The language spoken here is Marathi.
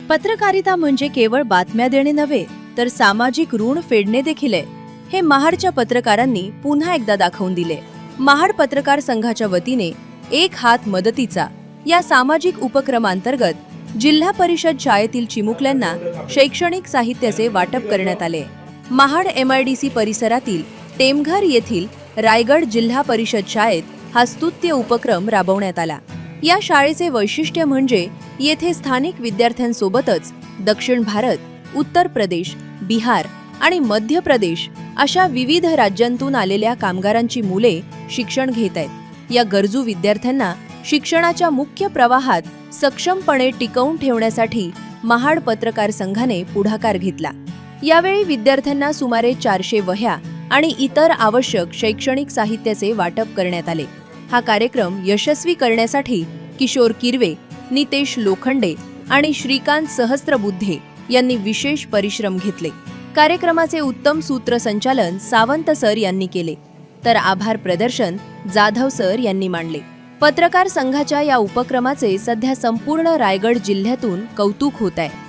पत्रकारिता म्हणजे केवळ बातम्या देणे नव्हे, तर सामाजिक ऋण फेडणे देखील आहे. हे महाडच्या पत्रकारांनी पुन्हा एकदा दाखवून दिले. महाड पत्रकार संघाच्या वतीने एक हात मदतीचा या सामाजिक उपक्रमांतर्गत जिल्हा परिषद शाळेतील चिमुकल्यांना शैक्षणिक साहित्याचे वाटप करण्यात आले. महाड MIDC परिसरातील टेमघर येथील रायगड जिल्हा परिषद शाळेत हा स्तुत्य उपक्रम राबवण्यात आला. या शाळेचे वैशिष्ट्य म्हणजे येथे स्थानिक विद्यार्थ्यांसोबतच दक्षिण भारत, उत्तर प्रदेश, बिहार आणि मध्य प्रदेश अशा विविध राज्यांतून आलेल्या कामगारांची मुले शिक्षण घेत आहेत. या गरजू विद्यार्थ्यांना शिक्षणाच्या मुख्य प्रवाहात सक्षमपणे टिकवून ठेवण्यासाठी महाड पत्रकार संघाने पुढाकार घेतला. यावेळी विद्यार्थ्यांना सुमारे 400 वह्या आणि इतर आवश्यक शैक्षणिक साहित्याचे वाटप करण्यात आले. हा कार्यक्रम यशस्वी करण्यासाठी किशोर किरवे, नितेश लोखंडे आणि श्रीकांत सहस्त्रबुद्धे यांनी विशेष परिश्रम घेतले. कार्यक्रमाचे उत्तम सूत्रसंचालन सावंत सर यांनी केले, तर आभार प्रदर्शन जाधव सर यांनी मांडले. पत्रकार संघाच्या या उपक्रमाचे सध्या संपूर्ण रायगड जिल्ह्यातून कौतुक होत आहे.